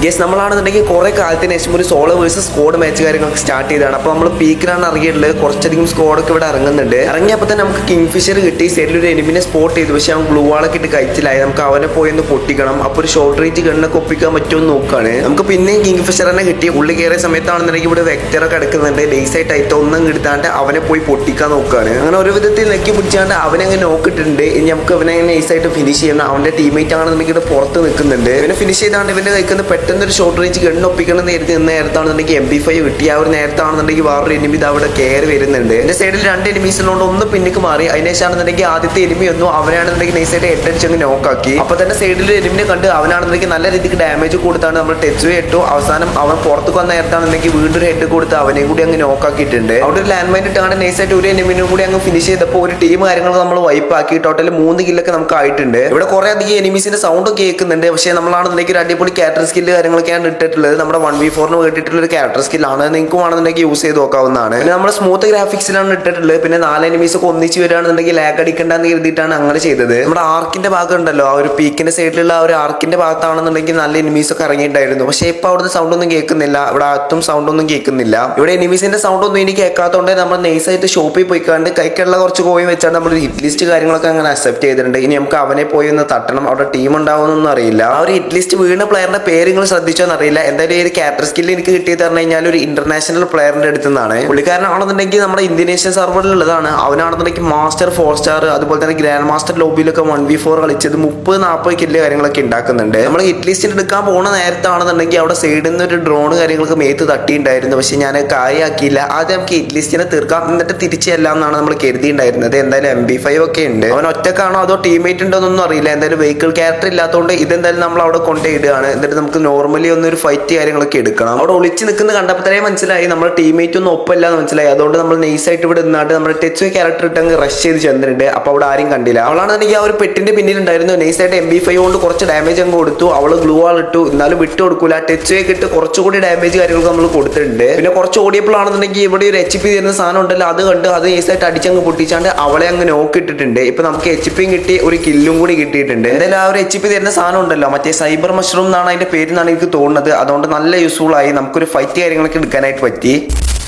Guess നമ്മളാണെന്നുണ്ടെങ്കിൽ കുറെ കാലത്തിന് ശേഷം ഒരു സോളോ വേഴ്സസ് സ്ക്വാഡ് മാച്ച് കാര്യങ്ങളൊക്കെ സ്റ്റാർട്ട് ചെയ്തതാണ്. അപ്പോൾ നമ്മൾ പീക്കിലാണ് ഇറങ്ങിയിട്ടുള്ളത്. കുറച്ചധികം സ്ക്വാഡൊക്കെ ഇവിടെ ഇറങ്ങുന്നുണ്ട്. ഇറങ്ങിയപ്പോൾ തന്നെ നമുക്ക് കിങ് ഫിഷർ കിട്ടി. സൈഡിൽ ഒരു എനിമിനെ സ്പോട്ട് ചെയ്തു. പക്ഷെ അവൻ ഗ്ലൂ വാളൊക്കെ ഇട്ട് കഴിച്ചില്ലായി. നമുക്ക് അവനെ പോയി ഒന്ന് പൊട്ടിക്കണം. അപ്പോൾ ഒരു ഷോർട്ട് റേഞ്ച് ഗണ്ണൊക്കെ ഒപ്പിക്കാൻ പറ്റുമോ എന്ന് നോക്കുകയാണ്. നമുക്ക് പിന്നെയും കിങ് ഫിഷർ തന്നെ കിട്ടി. ഉള്ളിൽ കയറിയ സമയത്താണെന്നുണ്ടെങ്കിൽ ഇവിടെ വെക്ടറൊക്കെ എടുക്കുന്നുണ്ട്. ലേസായിട്ട് ആയിട്ട് ഒന്നും എടുത്താണ്ട് അവനെ പോയി പൊട്ടിക്കാൻ നോക്കുകയാണ്. അങ്ങനെ ഒരു വിധത്തിൽ നെക്കി പിടിച്ചാണ്ട് അവനെ അങ്ങനെ നോക്കിയിട്ടുണ്ട്. ഇനി നമുക്ക് അവനെ നൈസായിട്ട് ഫിനിഷ് ചെയ്യണം. അവന്റെ ടീമേറ്റ് ആണെന്നുണ്ടെങ്കിൽ ഇവിടെ പുറത്ത് നിൽക്കുന്നുണ്ട്. ഇവനെ ഫിനിഷ് ചെയ്താണ്ട് ഇവന്റെ കഴിക്കുന്ന പെട്ടെന്ന് ഒരു ഷോർട്ട് റേഞ്ച് ഗണ്ണ് ഒപ്പിക്കണം എന്ന് കരുതി നേരത്താണെന്നുണ്ടെങ്കിൽ MP5 കിട്ടി. ആ ഒരു നേരത്താണെന്നുണ്ടെങ്കിൽ വേറൊരു എനിമി ഇത് അവിടെ കയറി വരുന്നുണ്ട്. എന്റെ സൈഡിൽ 2 എനിമീസിനോട് ഒന്ന് പിന്നിക്ക് മാറി. അതിനുശേഷമാണെന്നുണ്ടെങ്കിൽ ആദ്യത്തെ എനിമി ഒന്നും അവനാണെന്നുണ്ടെങ്കിൽ നൈസായിട്ട് ഹെഡടിച്ചങ്ങ് നോക്കാക്കി. അപ്പൊ തന്നെ സൈഡിൽ എനിമിനെ കണ്ട് അവനാണെന്നുണ്ടെങ്കിൽ നല്ല രീതിക്ക് ഡാമേജ് കൊടുത്താണ് നമ്മൾ ടെച്ച് ഇട്ടു. അവസാനം അവൻ പുറത്ത് വന്ന നേരത്താണെന്നുണ്ടെങ്കിൽ വീണ്ടും ഒരു ഹെഡ് കൊടുത്ത് അവനെയും കൂടി അങ്ങ് നോക്കാക്കിയിട്ടുണ്ട്. അവിടെ ഒരു ലാൻഡ് മൈൻ ഇട്ടാണ് നൈസായിട്ട് ഒരു എനിമിനും കൂടി അങ്ങ് ഫിനിഷ് ചെയ്തപ്പോൾ ഒരു ടീം കാര്യങ്ങളൊക്കെ നമ്മൾ വൈപ്പ് ആക്കി. ടോട്ടൽ 3 കില്ലൊക്കെ നമുക്ക് ആയിട്ടുണ്ട്. ഇവിടെ കുറെ അധികം എനിമീസിന്റെ സൗണ്ട് കേൾക്കുന്നുണ്ട്. പക്ഷേ നമ്മളാണെന്നുണ്ടെങ്കിൽ ഒരു അടിപൊളി ക്യാരക്ടർ സ്കില്ല് കാര്യങ്ങളൊക്കെയാണ് ഇട്ടിട്ടുള്ളത്. നമ്മുടെ 1v4 വേണ്ടിയിട്ടുള്ള ഒരു ക്യാരക്ടർ സ്കില്ലാണ്. നിങ്ങൾക്ക് വേണമെന്നുണ്ടെങ്കിൽ യൂസ് ചെയ്ത് നോക്കാവുന്നതാണ്. പിന്നെ നമ്മൾ സ്മൂത്ത് ഗ്രാഫിക്സിലാണ് ഇട്ടിട്ടുള്ളത്. പിന്നെ 4 എനിമീസ് ഒക്കെ ഒന്നിച്ച് വരികയാണെന്നുണ്ടെങ്കിൽ ലാഗ് അടിക്കണ്ടെന്ന് കരുതിയിട്ടാണ് അങ്ങനെ ചെയ്തത്. നമ്മുടെ ആർക്കിന്റെ ഭാഗം ഉണ്ടല്ലോ, ആ ഒരു പീക്കിന്റെ സൈഡിലുള്ള ആ ഒരു ആർക്കിന്റെ ഭാഗത്താണെന്നുണ്ടെങ്കിൽ നല്ല എനിമീസ് ഒക്കെ ഇറങ്ങിയിട്ടുണ്ടായിരുന്നു. പക്ഷേ ഇപ്പൊ അവിടുത്തെ സൗണ്ട് ഒന്നും കേൾക്കുന്നില്ല. ഇവിടെ അകത്തും സൗണ്ട് ഒന്നും കേൾക്കുന്നില്ല. ഇവിടെ എനിമീസിന്റെ സൗണ്ട് ഒന്നും എനിക്ക് കേൾക്കാത്തതുകൊണ്ട് നമ്മൾ നൈസായിട്ട് ഷോപ്പിൽ പോയിക്കാണ്ട് കൈക്കുള്ള കുറച്ച് കോയിൻ വെച്ചാൽ നമ്മൾ ഹിറ്റ് ലിസ്റ്റ് കാര്യങ്ങളൊക്കെ അങ്ങനെ അക്സെപ്റ്റ് ചെയ്തിട്ടുണ്ട്. ഇനി നമുക്ക് അവനെ പോയി ഒന്ന് തട്ടണം. അവിടെ ടീം ഉണ്ടാവുമെന്നൊന്നും അറിയില്ല. ആ ഒരു ഹിറ്റ് ലിസ്റ്റ് വീണ പ്ലെയറിന്റെ പേര് നിങ്ങൾ ശ്രദ്ധിച്ചോന്ന് അറിയില്ല. എന്തായാലും ഈ ഒരു ക്യാരക്ടർ സ്കില്ല് എനിക്ക് കിട്ടിയത് പറഞ്ഞു കഴിഞ്ഞാൽ ഒരു ഇന്റർനാഷണൽ പ്ലെയറിന്റെ അടുത്ത് നിന്നാണ്. പുള്ളിക്കാരനാണെന്നുണ്ടെങ്കിൽ നമ്മുടെ ഇന്തോനേഷ്യൻ സർവറിലുള്ളതാണ്. അവനാണെന്നുണ്ടെങ്കിൽ മാസ്റ്റർ 4 സ്റ്റാർ അതുപോലെ തന്നെ ഗ്രാൻഡ് മാസ്റ്റർ ലോബിയിലൊക്കെ 1v4 കളിച്ചത് 30-40 കില്ല് കാര്യങ്ങളൊക്കെ ഉണ്ടാക്കുന്നുണ്ട്. നമ്മൾ ഹിറ്റ് ലിസ്റ്റിൽ എടുക്കാൻ പോകുന്ന നേരത്താണെന്നുണ്ടെങ്കിൽ അവിടെ സൈഡിൽ നിന്ന് ഒരു ഡ്രോൺ കാര്യങ്ങളൊക്കെ മേത്ത് തട്ടിയിട്ടുണ്ടായിരുന്നു. പക്ഷെ ഞാൻ കാര്യമാക്കിയില്ല. ആദ്യം നമുക്ക് ഹിറ്റ് ലിസ്റ്റിനെ തീർക്കാം, എന്നിട്ട് തിരിച്ചെല്ലാം എന്നാണ് നമ്മൾ കരുതിയിട്ടുണ്ടായിരുന്നത്. എന്തായാലും MP5 ഒക്കെ ഉണ്ട്. അവൻ ഒറ്റക്കാണോ അതോ ടീമേറ്റ് ഉണ്ടോ എന്നൊന്നും അറിയില്ല. എന്തായാലും വെഹിക്കിൾ ക്യാരക്ടർ ഇല്ലാത്തതുകൊണ്ട് ഇതെന്തായാലും നമ്മൾ അവിടെ കൊണ്ടുപോയിടുകയാണ്. എന്നിട്ട് നമുക്ക് നോർമലി ഒന്നൊരു ഫൈറ്റ് കാര്യങ്ങളൊക്കെ എടുക്കണം. അവിടെ ഒളിച്ച് നിൽക്കുന്ന കണ്ടപ്പോഴേ മനസ്സിലായി നമ്മുടെ ടീമേറ്റ് ഒന്നും ഒപ്പമില്ല എന്ന് മനസ്സിലായി. അതുകൊണ്ട് നമ്മൾ നൈസായിട്ട് ഇവിടെ നിന്നാണ്ട് നമ്മുടെ ടച്ച് ക്യാരക്ടർ ഇട്ടങ്ങ് റഷ് ചെയ്ത് ചെന്നിട്ടുണ്ട്. അപ്പോൾ അവിടെ ആരും കണ്ടില്ല. അവളാണെന്നുണ്ടെങ്കിൽ ആ ഒരു പെട്ടിന്റെ പിന്നിലുണ്ടായിരുന്നു. നൈസായിട്ട് MP5 കൊണ്ട് കുറച്ച് ഡാമേജ് അങ്ങ് കൊടുത്തു. അവള് ഗ്ലൂ വാൾ ഇട്ടു, എന്നാലും വിട്ടു കൊടുക്കൂല. ടച്ച് ഇട്ട് കുറച്ചുകൂടി ഡാമേജ് കാര്യങ്ങളൊക്കെ നമ്മൾ കൊടുത്തിട്ടുണ്ട്. പിന്നെ കുറച്ച് ഓടിയപ്പോഴാണെന്നുണ്ടെങ്കിൽ ഇവിടെ ഒരു HP തരുന്ന സാധനം ഉണ്ടല്ലോ, അത് കണ്ട് അത് നൈസായിട്ട് അടിച്ചങ്ങ് പൊട്ടിച്ചാണ്ട് അവളെ അങ്ങ് നോക്കിയിട്ടിട്ടുണ്ട്. ഇപ്പൊ നമുക്ക് HPയും കിട്ടി, ഒരു കില്ലും കൂടി കിട്ടിയിട്ടുണ്ട്. എന്തായാലും ആ ഒരു HP തരുന്ന സാധനം ഉണ്ടല്ലോ, മറ്റേ സൈബർ മഷ്റൂം എന്നാണ് അതിന്റെ പേരെന്നാണ് എനിക്ക് തോന്നുന്നത്. അതുകൊണ്ട് നല്ല യൂസ്ഫുൾ ആയി. നമുക്കൊരു ഫൈറ്റ് കാര്യങ്ങളൊക്കെ എടുക്കാനായിട്ട് പറ്റി.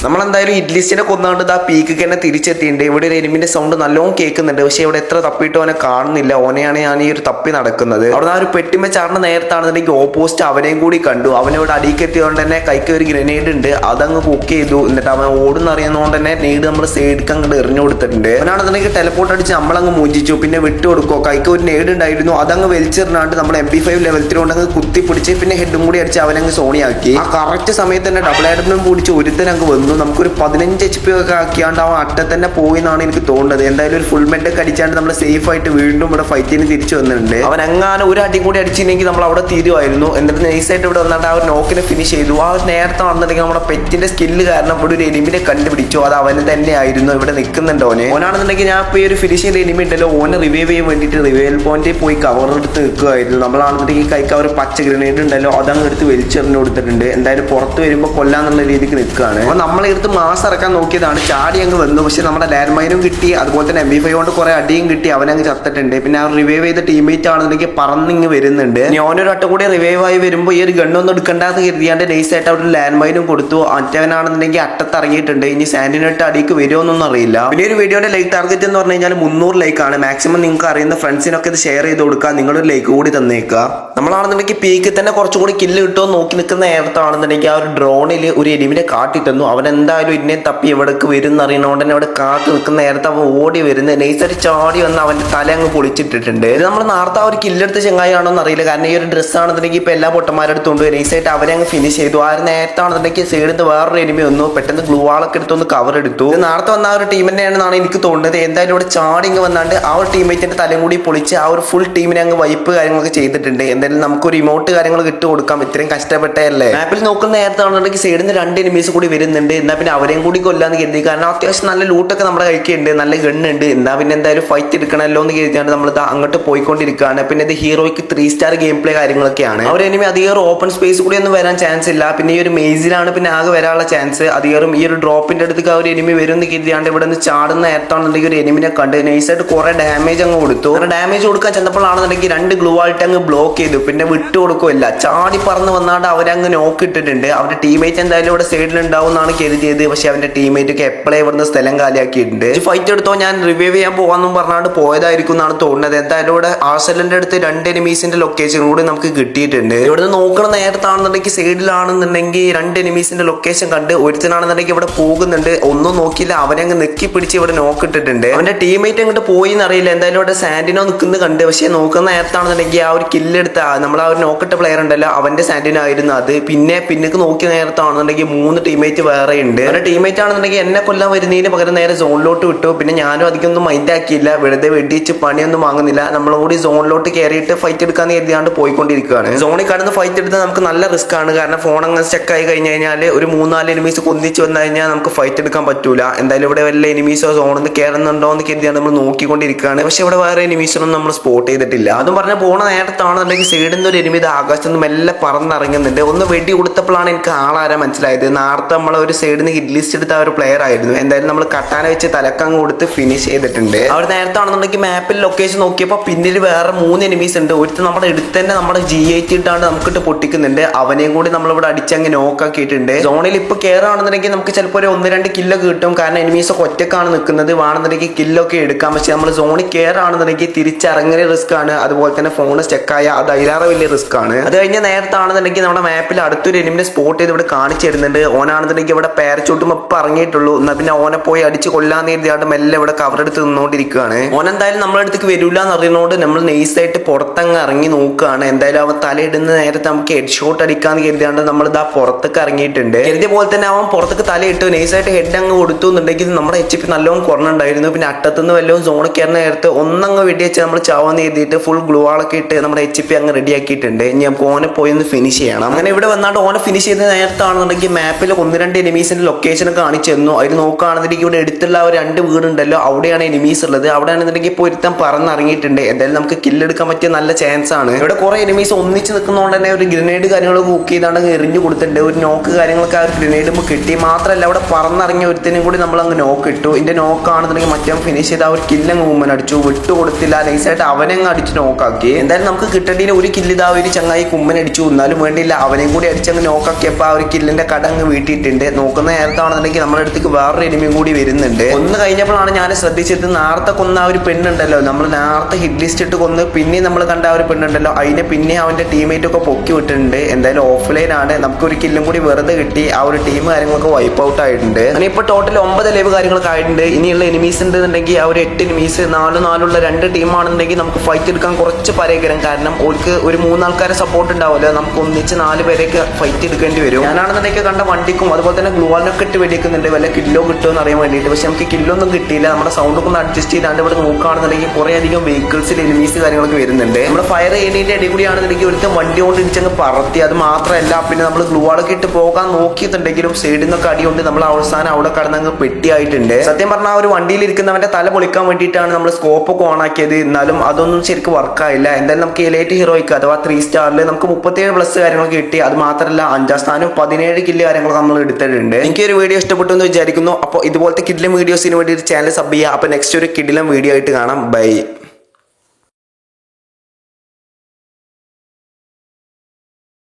നമ്മളെന്തായാലും ഹിറ്റ് ലിസ്റ്റിനെ കൊന്നാണ്ട് ആ പീക്ക് തന്നെ തിരിച്ചെത്തിയിട്ടുണ്ട്. ഇവിടെ ഒരു എനിമിന്റെ സൗണ്ട് നല്ലോണം കേൾക്കുന്നുണ്ട്. പക്ഷെ ഇവിടെ എത്ര തപ്പിയിട്ട് അവനെ കാണുന്നില്ല. ഓനെയാണ് ഞാൻ ഈ ഒരു തപ്പി നടക്കുന്നത്. അവിടെ ആ ഒരു പെട്ടിമ ചാടുന്ന നേരത്താണെന്നുണ്ടെങ്കിൽ ഓപ്പോസിറ്റ് അവനെയും കൂടി കണ്ടു. അവനിവിടെ അടിയിലേക്ക് എത്തിയതുകൊണ്ട് തന്നെ കൈക്ക് ഒരു ഗ്രനേഡ് ഉണ്ട്, അതങ്ങ് കുക്ക് ചെയ്തു. എന്നിട്ട് അവൻ ഓടുന്നറിയുന്നതുകൊണ്ട് തന്നെ നെയ്ഡ് നമ്മൾ സൈഡിക്ക് അങ്ങോട്ട് എറിഞ്ഞു കൊടുത്തിട്ടുണ്ട്. അവനാണെന്നുണ്ടെങ്കിൽ ടെലപ്പോർട്ട് അടിച്ച് നമ്മളങ്ങ് മൂഞ്ചിച്ചു. പിന്നെ വിട്ടു കൊടുക്കോ, കൈക്ക് ഒരു നെയ്ഡ് ഉണ്ടായിരുന്നു, അതങ്ങ് വലിച്ചെറിഞ്ഞാണ്ട് നമ്മൾ MP5 ലെവൽ 3 കൊണ്ട് അങ്ങ് കുത്തിപ്പിടിച്ച് പിന്നെ ഹെഡും കൂടി അടിച്ച് അവനങ്ങ് സോണിയാക്കി. ആ കറക്റ്റ് സമയത്ത് തന്നെ ഡബിൾ ആഡ്മിനും പിടിച്ച് ഒരുത്തനങ്ങ് വന്നു. നമുക്കൊരു 15 HP ഒക്കെ ആക്കിയാണ്ട് അവൻ അറ്റ തന്നെ പോയി എന്നാണ് എനിക്ക് തോന്നുന്നത്. എന്തായാലും ഒരു ഫുൾ മെഡ് ഒക്കെ അടിച്ചാണ്ട് നമ്മൾ സേഫ് ആയിട്ട് വീണ്ടും ഇവിടെ ഫൈറ്റിന് തിരിച്ചു വന്നിട്ടുണ്ട്. അവൻ എങ്ങാനും ഒരു അടി കൂടി അടിച്ചില്ലെങ്കിൽ നമ്മൾ അവിടെ തീരുമായിരുന്നു. എന്നിട്ട് നൈസായിട്ട് ഇവിടെ വന്നിട്ട് ആ ഒരു നോക്കിനെ ഫിനിഷ് ചെയ്തു. ആ നേരത്തെ വന്നിട്ടുണ്ടെങ്കിൽ നമ്മുടെ പെറ്റിന്റെ സ്കില്ല് കാരണം ഇവിടെ ഒരു എനിമിനെ കണ്ടുപിടിച്ചു. അത് അവന് തന്നെ ആയിരുന്നു. ഇവിടെ നിൽക്കുന്നുണ്ട് ഓനാണെന്നുണ്ടെങ്കിൽ ഞാൻ ഇപ്പോൾ ഈ ഒരു ഫിനിഷ് ചെയ്ത എനിമി ഉണ്ടല്ലോ, ഓനെ റിവൈവ് ചെയ്യാൻ വേണ്ടിയിട്ട് റിവൈവൽ പോയിന്റിൽ പോയി കവർ എടുത്ത് നിൽക്കുകയായിരുന്നു. നമ്മളാണെന്നുണ്ടെങ്കിൽ കൈക്ക് ഒരു പച്ച ഗ്രനേഡ് ഉണ്ടല്ലോ, അതങ്ങ് എടുത്ത് വലിച്ചെറിഞ്ഞു കൊടുത്തിട്ടുണ്ട്. എന്തായാലും പുറത്ത് വരുമ്പോൾ കൊല്ലാന്നുള്ള രീതിക്ക് നിൽക്കുകയാണ്. അപ്പോൾ നമ്മളെടുത്ത് മാസം ഇറക്കാൻ നോക്കിയതാണ്, ചാടി അങ്ങ് വന്നു. പക്ഷെ നമ്മുടെ ലാൻഡ് മൈനും കിട്ടി, അതുപോലെ തന്നെ MP5 കൊണ്ട് കുറെ അടിയും കിട്ടി. അവനങ്ങ് ചത്തിട്ടുണ്ട്. പിന്നെ ആ റിവൈവ് ചെയ്ത ടീമേറ്റ് ആണെന്നുണ്ടെങ്കിൽ പറന്നിങ്ങ് വരുന്നുണ്ട്. ഞാനൊരു വട്ടം കൂടി റിവൈവ് ആയി വരുമ്പോൾ ഈ ഒരു ഗണ്ണൊന്നും എടുക്കണ്ടെന്ന് കരുതിയാണ്ട് നൈസായിട്ട് അവിടെ ഒരു ലാൻഡ് മൈനും കൊടുത്തു. അറ്റവനാണെന്നുണ്ടെങ്കിൽ അറ്റത്ത് ഇറങ്ങിയിട്ടുണ്ട്. ഇനി സാൻഡിനെട്ട് അടിക്ക് വരുമോന്നൊന്നും അറിയില്ല. പിന്നെ ഒരു വീഡിയോയുടെ ലൈക്ക് ടാർഗറ്റ് എന്ന് പറഞ്ഞു കഴിഞ്ഞാൽ 300 ലൈക്കാണ്. മാക്സിമം നിങ്ങൾക്ക് അറിയുന്ന ഫ്രണ്ട്സിനൊക്കെ ഇത് ഷെയർ ചെയ്ത് കൊടുക്കുക. നിങ്ങളൊരു ലൈക്ക് കൂടി തന്നേക്കുക. നമ്മളാണെന്നുണ്ടെങ്കിൽ പീക്കിൽ തന്നെ കുറച്ചുകൂടി കില്ല് കിട്ടുമോ നോക്കി നിൽക്കുന്ന നേരത്താണെന്നുണ്ടെങ്കിൽ ആ ഒരു ഡ്രോണിൽ ഒരു എനിമിനെ കാട്ടി തന്നു. അവൻ എന്തായാലും ഇന്നെ തപ്പി എവിടേക്ക് വരും എന്നറിയണോണ്ട് തന്നെ അവിടെ കാത്തു നിൽക്കുന്ന നേരത്തെ അവൻ ഓടി വരുന്നത് നൈസായിട്ട് ചാടി വന്ന് അവന്റെ തല അങ്ങ് പൊളിച്ചിട്ടിട്ടുണ്ട്. ഇത് നമ്മൾ നേരത്തെ ആ ഒരു കില്ലെടുത്ത ചെങ്ങായിയാണോ എന്നറിയില്ല. കാരണം ഈ ഒരു ഡ്രസ്സ് ആണെന്നുണ്ടെങ്കിൽ ഇപ്പൊ എല്ലാ പൊട്ടന്മാരുടെ അടുത്തുണ്ട്. നൈസായിട്ട് അവരെ അങ്ങ് ഫിനിഷ് ചെയ്തു. ആ ഒരു നേരത്താണെന്നുണ്ടെങ്കിൽ സൈഡിൽ വേറൊരു എനിമി വന്നു. പെട്ടെന്ന് ഗ്ലൂ വാളൊക്കെ എടുത്തൊന്ന് കവർ എടുത്തു. നേരത്തെ വന്ന ആ ഒരു ടീം തന്നെയാണെന്നാണ് എനിക്ക് തോന്നുന്നത്. എന്തായാലും ഇവിടെ ചാടി ഇങ്ങ് വന്നാണ്ട് ആ ഒരു ടീമേറ്റിന്റെ തലയും കൂടി പൊളിച്ച് ആ ഒരു ഫുൾ ടീമിനെ അങ്ങ് വൈപ്പ് കാര്യങ്ങളൊക്കെ ചെയ്തിട്ടുണ്ട്. എന്തായാലും നമുക്കൊരു ഇമോട്ട് കാര്യങ്ങൾ ഇട്ട് കൊടുക്കാം. ഇത്രയും കഷ്ടപ്പെട്ടല്ലേ. മാപ്പിൽ നോക്കുന്ന നേരത്താണെന്നുണ്ടെങ്കിൽ സൈഡിൽ നിന്ന് 2 എനിമീസ് കൂടി വരുന്നുണ്ട്. എന്നാൽ പിന്നെ അവരെയും കൂടി കൊല്ലാന്ന് കരുതി. കാരണം അത്യാവശ്യം നല്ല ലൂട്ടൊക്കെ നമ്മുടെ കൈക്കുണ്ട്, നല്ല ഗണ്ണുണ്ട്. എന്താ പിന്നെ എന്തായാലും ഫൈറ്റ് എടുക്കണമല്ലോ എന്ന് കരുതിയാണ് നമ്മൾ അങ്ങോട്ട് പോയിക്കൊണ്ടിരിക്കുകയാണ്. പിന്നെ ഇത് ഹീറോയ്ക്ക് 3 സ്റ്റാർ ഗെയിം പ്ലേ കാര്യങ്ങളൊക്കെയാണ്. അവർ എനിമി അധികം ഓപ്പൺ സ്പേസ് കൂടി ഒന്നും വരാൻ ചാൻസ് ഇല്ല. പിന്നെ ഈ ഒരു മെയ്സിലാണ് പിന്നെ ആകെ വരാനുള്ള ചാൻസ്. അധികം ഈ ഒരു ഡ്രോപ്പിന്റെ അടുത്തേക്ക് ആ ഒരു എനിമി വരും എന്ന് കരുതിയാണ്ട് ഇവിടെ നിന്ന് ചാടുന്ന നേരത്താണെന്നുണ്ടെങ്കിൽ ഒരു എനിമിനെ കണ്ട് നൈസായിട്ട് കുറെ ഡാമേജ് അങ്ങ് കൊടുത്തു. ഡാമേജ് കൊടുക്കാൻ ചെന്നപ്പോഴാണെന്നുണ്ടെങ്കിൽ 2 ഗ്ലൂ ആയിട്ട് അങ്ങ് ബ്ലോക്ക് ചെയ്തു. പിന്നെ വിട്ടു കൊടുക്കില്ല, ചാടി പറന്ന് വന്നാണ്ട് അവരങ്ങ് നോക്കിയിട്ടിട്ടുണ്ട്. അവരുടെ ടീമേറ്റ് എന്തായാലും ഇവിടെ സൈഡിൽ ഉണ്ടാവും എന്നാണ് കരുതിയത്. പക്ഷെ അവന്റെ ടീമേറ്റ് ഒക്കെ എപ്പോഴേ ഇവിടുന്ന് സ്ഥലം കാലിയാക്കിയിട്ടുണ്ട്. ഫൈറ്റ് എടുത്തോ ഞാൻ റിവൈവ് ചെയ്യാൻ പോവാന്നും പറഞ്ഞാണ്ട് പോയതായിരിക്കും എന്നാണ് തോന്നുന്നത്. എന്തായാലും ഇവിടെ ആർസലിന്റെ അടുത്ത് 2 എനിമീസിന്റെ ലൊക്കേഷൻ കൂടി നമുക്ക് കിട്ടിയിട്ടുണ്ട്. ഇവിടുന്ന് നോക്കണ നേരത്താണെന്നുണ്ടെങ്കിൽ സൈഡിലാണെന്നുണ്ടെങ്കിൽ 2 എനിമീസിന്റെ ലൊക്കേഷൻ കണ്ട് ഒരുത്തനാണെന്നുണ്ടെങ്കിൽ ഇവിടെ പോകുന്നുണ്ട്. ഒന്നും നോക്കിയില്ല, അവനെ അങ്ങ് നെക്കി പിടിച്ച് ഇവിടെ നോക്കിട്ടിട്ടുണ്ട്. അവന്റെ ടീമേറ്റ് അങ്ങോട്ട് പോയി എന്നറിയില്ല. എന്തായാലും ഇവിടെ സാന്റിനോ നിൽക്കുന്നത് കണ്ട്. പക്ഷെ നോക്കുന്ന നേരത്താണെന്നുണ്ടെങ്കിൽ ആ ഒരു കില്ലെടുത്ത നമ്മൾ ആ ഒരു നോക്കിട്ട പ്ലെയർ ഉണ്ടല്ലോ അവന്റെ സാന്റിനോ ആയിരുന്നു അത്. പിന്നെ പിന്നേക്ക് നോക്കിയ നേരത്താണെന്നുണ്ടെങ്കിൽ 3 ടീമേറ്റ് വേറെ ഉണ്ട്. അവരുടെ ടീമേറ്റ് ആണെന്നുണ്ടെങ്കിൽ എന്നെ കൊല്ലാൻ വരുന്നതിന് പകരം നേരെ സോണിലോട്ട് വിട്ടു. പിന്നെ ഞാനും അധികം ഒന്നും മൈൻഡ് ആക്കിയില്ല, വെറുതെ വെടിച്ച് പണിയൊന്നും വാങ്ങുന്നില്ല. നമ്മളും കൂടി സോണിലോട്ട് കയറിയിട്ട് ഫൈറ്റ് എടുക്കാന്ന് കരുതിയാണ്ട് പോയിക്കൊണ്ടിരിക്കുകയാണ്. സോണിൽ കടന്ന് ഫൈറ്റ് എടുത്താൽ നമുക്ക് നല്ല റിസ്ക് ആണ്. കാരണം ഫോൺ അങ്ങനെ സ്റ്റക്ക് ആയി കഴിഞ്ഞ് കഴിഞ്ഞാൽ ഒരു 3-4 എനിമീസ് കൊന്നിച്ച് വന്നു കഴിഞ്ഞാൽ നമുക്ക് ഫൈറ്റ് എടുക്കാൻ പറ്റൂല. എന്തായാലും ഇവിടെ വല്ല എനിമീസോ സോണിൽ നിന്ന് കയറുന്നുണ്ടോ എന്ന് കരുതിയാണ് നമ്മൾ നോക്കിക്കൊണ്ടിരിക്കുകയാണ്. പക്ഷെ ഇവിടെ വേറെ എനിമീസൊന്നും നമ്മൾ സ്പോട്ട് ചെയ്തിട്ടില്ല. അതും പറഞ്ഞ പോണ നേരത്താണെന്നുണ്ടെങ്കിൽ സൈഡിൽ നിന്ന് ഒരു എനിമി ആകാശത്ത് നിന്ന് മെല്ലെ പറന്നിറങ്ങുന്നുണ്ട്. ഒന്ന് വെടി കൊടുത്തപ്പോഴാണ് എനിക്ക് ആളാരാ മനസ്സിലായത്. നേരത്തെ നമ്മൾ ഒരു സൈഡിൽ നിന്ന് ഹിറ്റ് ലിസ്റ്റ് എടുത്ത ഒരു പ്ലെയർ ആയിരുന്നു. എന്തായാലും നമ്മൾ കട്ടാന വെച്ച് തലക്കങ്ങ് കൊടുത്ത് ഫിനിഷ് ചെയ്തിട്ടുണ്ട്. അവർ നേരത്താണെന്നുണ്ടെങ്കിൽ മാപ്പിൽ ലൊക്കേഷൻ നോക്കിയപ്പോൾ പിന്നിൽ വേറെ 3 എനിമീസ് ഉണ്ട്. ഒരുത്ത് നമ്മുടെ അടുത്ത് തന്നെ നമ്മുടെ G8 ഇട്ടാണ്ട് നമുക്കിട്ട് പൊട്ടിക്കുന്നുണ്ട്. അവനെയും കൂടി നമ്മളിവിടെ അടിച്ചങ്ങ് നോക്കാക്കിയിട്ടുണ്ട്. സോണിൽ ഇപ്പൊ കയറാണെന്നുണ്ടെങ്കിൽ നമുക്ക് ചിലപ്പോൾ ഒരു 1-2 കില്ലൊക്കെ കിട്ടും. കാരണം എനിമീസ് ഒക്കെ ഒറ്റക്കാണ് നിൽക്കുന്നത്. വേണമെന്നുണ്ടെങ്കിൽ കില്ലൊക്കെ എടുക്കാം. പക്ഷെ നമ്മൾ സോണിൽ കയറാണെന്നുണ്ടെങ്കിൽ തിരിച്ചിറങ്ങൽ റിസ്ക് ആണ്. അതുപോലെ തന്നെ ഫോൺ സ്റ്റക്കായ അത് അതിലേറെ വലിയ റിസ്ക് ആണ്. അത് കഴിഞ്ഞ നേരത്താണെന്നുണ്ടെങ്കിൽ നമ്മുടെ മാപ്പിൽ അടുത്തൊരു എനിമിനെ സ്പോട്ട് ചെയ്ത് ഇവിടെ കാണിച്ചു തരുന്നുണ്ട്. ഓനാണെന്നുണ്ടെങ്കിൽ ഇവിടെ പാരച്ചൂട്ടും ഇപ്പം ഇറങ്ങിയിട്ടുള്ളൂ. എന്നാൽ പിന്നെ ഓനെ പോയി അടിച്ച് കൊല്ലാന്ന് കരുതിയാണ്ട് മെല്ലെ ഇവിടെ കവർ എടുത്ത് നിന്നുകൊണ്ടിരിക്കുകയാണ്. ഓൻ എന്തായാലും നമ്മുടെ അടുത്തേക്ക് വരില്ല എന്ന് അറിയുന്നതുകൊണ്ട് നമ്മൾ നൈസായിട്ട് പുറത്തങ്ങ് ഇറങ്ങി നോക്കുകയാണ്. എന്തായാലും അവൻ തലയിടുന്ന നേരത്തെ നമുക്ക് ഹെഡ് ഷോട്ട് അടിക്കാന്ന് കരുതിയാണ്ട് നമ്മൾ ഇതാ പുറത്തേക്ക് ഇറങ്ങിയിട്ടുണ്ട്. കരുതിയ പോലെ തന്നെ അവൻ പുറത്തേക്ക് തലയിട്ട് നൈസായിട്ട് ഹെഡ് അങ്ങ് കൊടുത്തു എന്നുണ്ടെങ്കിൽ നമ്മുടെ HP നല്ലോണം കുറഞ്ഞുണ്ടായിരുന്നു. പിന്നെ അട്ടത്തുനിന്ന് വല്ലതും സോണിൽ കയറുന്ന നേരത്ത് ഒന്നങ്ങ് വെടി വെച്ച് നമ്മൾ ചാവന്ന് എഴുതിയിട്ട് ഫുൾ ഗ്ലൂ ആളൊക്കെ ഇട്ട് നമ്മുടെ HP അങ്ങ് റെഡി ആക്കിയിട്ടുണ്ട്. ഇനി നമുക്ക് ഓനെ പോയി ഒന്ന് ഫിനിഷ് ചെയ്യണം. അങ്ങനെ ഇവിടെ വന്നാണ്ട് ഓനെ ഫിനിഷ് ചെയ്ത നേരത്താണെന്നുണ്ടെങ്കിൽ മാപ്പിൽ 1-2 എനിമീസിന്റെ ലൊക്കേഷൻ കാണിച്ചു തന്നു. അതിൽ നോക്കുകയാണെന്നുണ്ടെങ്കിൽ ഇവിടെ അടുത്തുള്ള ഒരു 2 വീടുണ്ടല്ലോ അവിടെയാണ് എനിമീസ് ഉള്ളത്. അവിടെ ആണെന്നുണ്ടെങ്കിൽ ഇപ്പോൾ ഒരുത്തം പറന്നിറങ്ങിയിട്ടുണ്ട്. എന്തായാലും നമുക്ക് കില്ലെടുക്കാൻ പറ്റിയ നല്ല ചാൻസ് ആണ്. ഇവിടെ കുറെ എനിമീസ് ഒന്നിച്ച് നിൽക്കുന്നതുകൊണ്ട് തന്നെ ഒരു ഗ്രനേഡ് കാര്യങ്ങളൊക്കെ കുക്ക് ചെയ്താണ്ട് എറിഞ്ഞു കൊടുത്തിട്ടുണ്ട്. ഒരു നോക്ക് കാര്യങ്ങളൊക്കെ ആ ഒരു ഗ്രനേഡ് കിട്ടി. മാത്രമല്ല അവിടെ പറന്നിറങ്ങിയ ഒരുത്തിനും കൂടി നമ്മൾ അങ്ങ് നോക്ക് ഇട്ടു. ഇതിന്റെ നോക്കാണെന്നുണ്ടെങ്കിൽ മറ്റേ ഫിനിഷ് ചെയ്ത് ആ ഒരു കില്ലങ്ങ് മൂവ്മൻ അടിച്ചു, വിട്ടു കൊടുത്തില്ല, നൈസായിട്ട് അവനെ അങ്ങ് അടിച്ച് നോക്കാക്കി. എന്തായാലും നമുക്ക് കിട്ടേണ്ടതിന് ഒരു കില്ലിതാ ഒരു ചങ്ങായി കുമ്മൻ അടിച്ചു. എന്നാലും വേണ്ടിയില്ല, അവനെയും കൂടി അടിച്ചങ്ങ് നോക്കാക്കിയപ്പോൾ ആ ഒരു കില്ലിന്റെ കട അങ്ങ് വീട്ടിയിട്ടുണ്ട്. നോക്കുന്ന നേരത്താണെന്നുണ്ടെങ്കിൽ നമ്മുടെ അടുത്തേക്ക് വേറൊരു എനിമിയും കൂടി വരുന്നുണ്ട്. ഒന്ന് കഴിഞ്ഞപ്പോഴാണ് ഞാൻ ശ്രദ്ധിച്ചത്, നേരത്തെ കൊന്ന ആ ഒരു പെണ്ണുണ്ടല്ലോ, നമ്മൾ നേരത്തെ ഹിറ്റ് ലിസ്റ്റ് ഇട്ട് കൊന്ന് പിന്നെ നമ്മൾ കണ്ട ആ ഒരു പെണ്ണുണ്ടല്ലോ, അതിനെ പിന്നെ അവന്റെ ടീമേറ്റ് ഒക്കെ പൊക്കി വിട്ടിട്ടുണ്ട്. എന്തായാലും ഓഫ്ലൈൻ ആണ്. നമുക്ക് ഒരു കില്ലും കൂടി വെറുതെ കിട്ടി. ആ ഒരു ടീം കാര്യങ്ങളൊക്കെ വൈപ്പ് ഔട്ട് ആയിട്ടുണ്ട്. അങ്ങനെ ഇപ്പോൾ ടോട്ടൽ 9 ലൈവ് കാര്യങ്ങളൊക്കെ ആയിട്ടുണ്ട്. ഇനിയുള്ള എനിമീസ് ഉണ്ടെന്നുണ്ടെങ്കിൽ ആ ഒരു 8 എനിമീസ് 4-4 2 ടീമാണെന്നുണ്ടെങ്കിൽ നമുക്ക് ഫൈറ്റ് എടുക്കാൻ കുറച്ച് പരേകരം. കാരണം ഓർക്ക് ഒരു 3 ആൾക്കാരെ സപ്പോർട്ട് ഉണ്ടാവില്ല. നമുക്ക് ഒന്നിച്ച് 4 പേരൊക്കെ ഫൈറ്റ് എടുക്കേണ്ടി വരും. ഞാനാണെന്നുണ്ടെങ്കിൽ കണ്ട വണ്ടിക്കും അതുപോലെ തന്നെ ഗ്ലൂവാലിനൊക്കെ ഇട്ട് വെടിക്കുന്നുണ്ട്, വല്ല കില്ലോ കിട്ടുമോ എന്ന് അറിയാൻ വേണ്ടിയിട്ട്. പക്ഷെ നമുക്ക് കില്ലൊന്നും കിട്ടിയില്ല. നമ്മുടെ സൗണ്ടൊക്കെ ഒന്ന് അഡ്ജസ്റ്റ് ചെയ്താണ്ട് ഇവിടെ നോക്കുകയാണെന്നുണ്ടെങ്കിൽ കുറേ അധികം വെഹിക്കിൾസിൽ എനിമീസ് കാര്യങ്ങളൊക്കെ വരുന്നുണ്ട്. നമ്മുടെ ഫയർ ചെയ്യുന്നതിന്റെ ഇടയിൽ കൂടിയാണെന്നുണ്ടെങ്കിൽ ഒരുത്തം വണ്ടി കൊണ്ട് ഇടിച്ചങ്ങ് പറത്തി. അത് മാത്രമല്ല, പിന്നെ നമ്മൾ ഗ്ലൂവാളൊക്കെ ഇട്ട് പോകാൻ നോക്കിയിട്ടുണ്ടെങ്കിലും സൈഡിൽ നിന്നൊക്കെ അടികൊണ്ട് നമ്മൾ അവസാനം അവിടെ കടന്നങ്ങ് പെട്ടിയായിട്ടുണ്ട്. സത്യം പറഞ്ഞാൽ ഒരു വണ്ടിയിൽ ഇരിക്കുന്നവന്റെ തല പൊളിക്കാൻ വേണ്ടിയിട്ടാണ് നമ്മൾ സ്കോപ്പൊക്കെ ഓൺ ആക്കിയത്. എന്നാലും അതൊന്നും ശരിക്കും വർക്കായില്ല. എന്തായാലും നമുക്ക് എലൈറ്റ് ഹീറോയ്ക്ക് അഥവാ 3 സ്റ്റാറിൽ നമുക്ക് 37+ കാര്യങ്ങളൊക്കെ കിട്ടി. അത് മാത്രമല്ല 5ാം സ്ഥാനം 17 കില്ല് കാര്യങ്ങളൊക്കെ നമ്മൾ എടുത്തിട്ടുണ്ട്. എനിക്ക് ഒരു വീഡിയോ ഇഷ്ടപ്പെട്ടു എന്ന് വിചാരിക്കുന്നു. അപ്പോൾ ഇതുപോലത്തെ കിഡിലും വീഡിയോസിന് വേണ്ടി ചാനൽ സബ് ചെയ്യുക. അപ്പോൾ നെക്സ്റ്റ് ഒരു കിഡിലും വീഡിയോ ആയിട്ട് കാണാം. ബൈ.